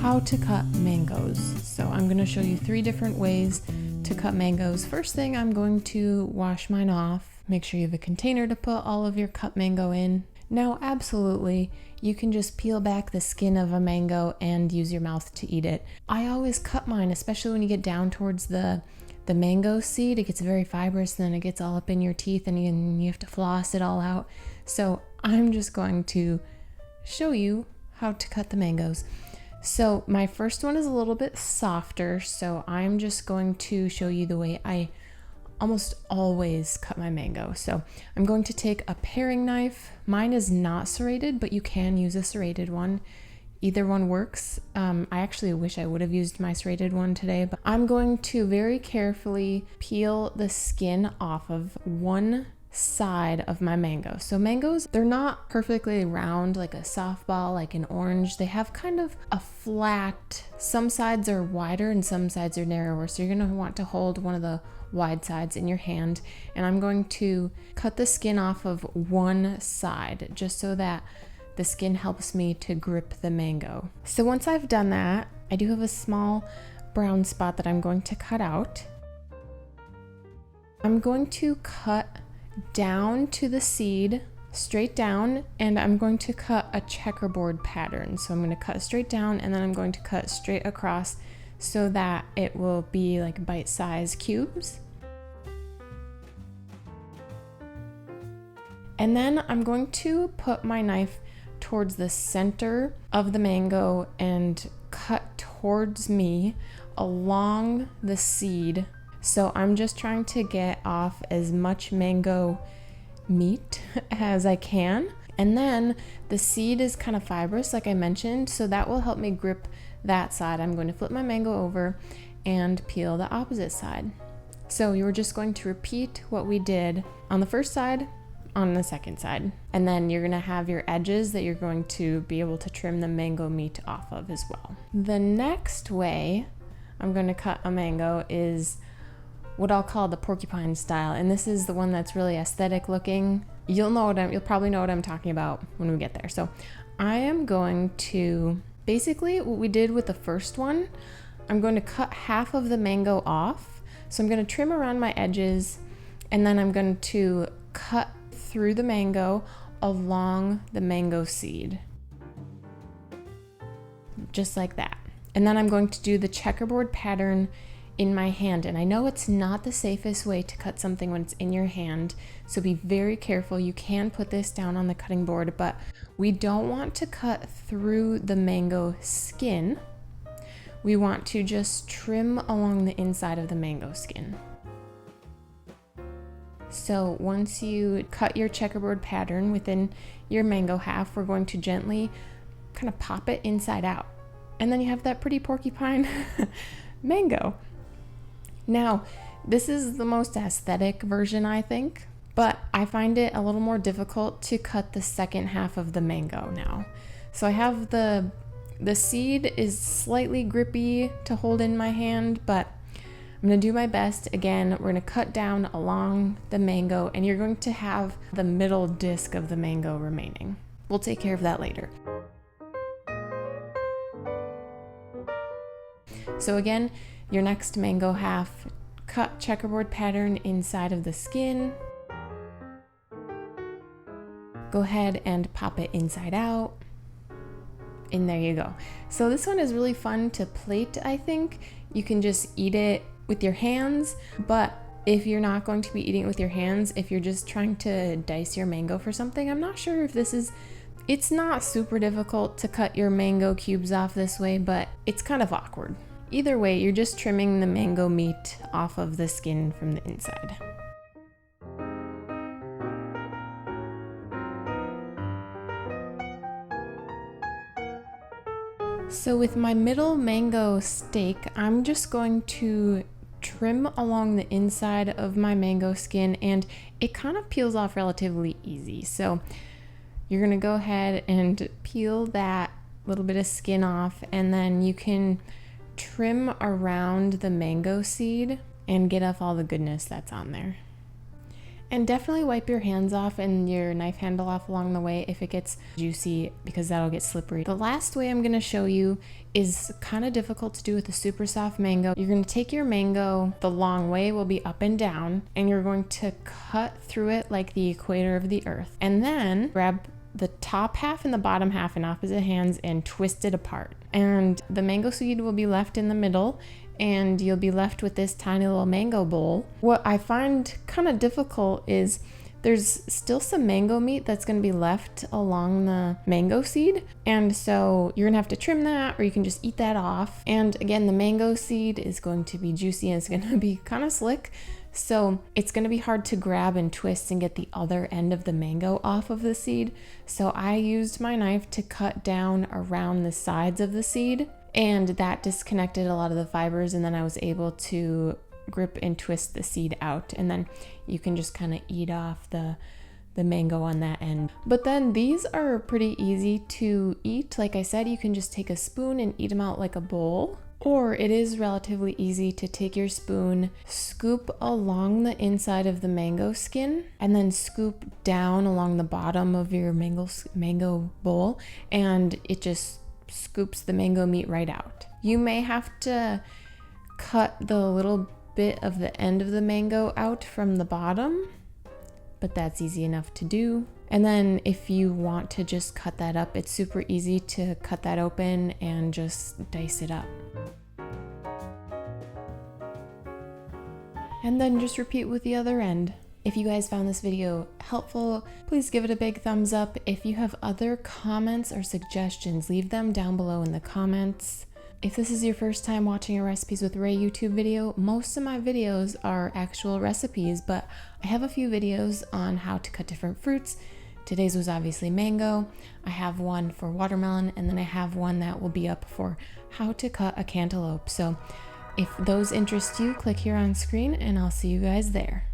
how to cut mangoes. So I'm going to show you 3 different ways to cut mangoes. First thing, I'm going to wash mine off. Make sure you have a container to put all of your cut mango in. Now, absolutely, you can just peel back the skin of a mango and use your mouth to eat it. I always cut mine, especially when you get down towards the mango seed. It gets very fibrous, and then it gets all up in your teeth, and you have to floss it all out. So I'm just going to show you how to cut the mangoes. So my first one is a little bit softer, so I'm just going to show you the way I almost always cut my mango. So I'm going to take a paring knife. Mine is not serrated, but you can use a serrated one. Either one works. I actually wish I would have used my serrated one today, but I'm going to very carefully peel the skin off of one side of my mango. So mangoes, they're not perfectly round like a softball, like an orange. They have kind of a flat, some sides are wider and some sides are narrower. So you're going to want to hold one of the wide sides in your hand, and I'm going to cut the skin off of one side just so that the skin helps me to grip the mango. So once I've done that, I do have a small brown spot that I'm going to cut out. I'm going to cut down to the seed, straight down, and I'm going to cut a checkerboard pattern. So I'm going to cut straight down, and then I'm going to cut straight across so that it will be like bite-sized cubes. And then I'm going to put my knife towards the center of the mango and cut towards me along the seed. So I'm just trying to get off as much mango meat as I can. And then the seed is kind of fibrous, like I mentioned, so that will help me grip that side. I'm going to flip my mango over and peel the opposite side. So you were just going to repeat what we did on the first side, on the second side. And then you're gonna have your edges that you're going to be able to trim the mango meat off of as well. The next way I'm gonna cut a mango is what I'll call the porcupine style. And this is the one that's really aesthetic looking. You'll probably know what I'm talking about when we get there. So I am going to, basically what we did with the first one, I'm going to cut half of the mango off. So I'm going to trim around my edges, and then I'm going to cut through the mango along the mango seed. Just like that. And then I'm going to do the checkerboard pattern in my hand. And I know it's not the safest way to cut something when it's in your hand, so be very careful. You can put this down on the cutting board, but we don't want to cut through the mango skin. We want to just trim along the inside of the mango skin. So once you cut your checkerboard pattern within your mango half, we're going to gently kind of pop it inside out. And then you have that pretty porcupine mango. Now, this is the most aesthetic version, I think, but I find it a little more difficult to cut the second half of the mango now. So I have the seed is slightly grippy to hold in my hand, but I'm going to do my best. Again, we're going to cut down along the mango, and you're going to have the middle disc of the mango remaining. We'll take care of that later. So again, your next mango half, cut checkerboard pattern inside of the skin. Go ahead and pop it inside out. And there you go. So this one is really fun to plate, I think. You can just eat it with your hands, but if you're not going to be eating it with your hands, if you're just trying to dice your mango for something, I'm not sure if it's not super difficult to cut your mango cubes off this way, but it's kind of awkward. Either way, you're just trimming the mango meat off of the skin from the inside. So with my middle mango steak, I'm just going to trim along the inside of my mango skin, and it kind of peels off relatively easy. So you're gonna go ahead and peel that little bit of skin off, and then you can trim around the mango seed and get off all the goodness that's on there. And definitely wipe your hands off and your knife handle off along the way if it gets juicy, because that'll get slippery. The last way I'm going to show you is kind of difficult to do with a super soft mango. You're going to take your mango, the long way will be up and down, and you're going to cut through it like the equator of the earth. And then grab the top half and the bottom half in opposite hands and twist it apart. And the mango seed will be left in the middle, and you'll be left with this tiny little mango bowl. What I find kind of difficult is there's still some mango meat that's going to be left along the mango seed, and so you're gonna have to trim that, or you can just eat that off. And again, the mango seed is going to be juicy and it's going to be kind of slick, so it's going to be hard to grab and twist and get the other end of the mango off of the seed. So I used my knife to cut down around the sides of the seed, and that disconnected a lot of the fibers, and then I was able to grip and twist the seed out, and then you can just kind of eat off the mango on that end. But then these are pretty easy to eat. Like I said, you can just take a spoon and eat them out like a bowl, or it is relatively easy to take your spoon, scoop along the inside of the mango skin, and then scoop down along the bottom of your mango bowl, and it just scoops the mango meat right out. You may have to cut the little bit of the end of the mango out from the bottom, but that's easy enough to do. And then if you want to just cut that up, it's super easy to cut that open and just dice it up. And then just repeat with the other end. If you guys found this video helpful, please give it a big thumbs up. If you have other comments or suggestions, leave them down below in the comments. If this is your first time watching a Recipes with Ray YouTube video, most of my videos are actual recipes, but I have a few videos on how to cut different fruits. Today's was obviously mango. I have one for watermelon, and then I have one that will be up for how to cut a cantaloupe. So if those interest you, click here on screen and I'll see you guys there.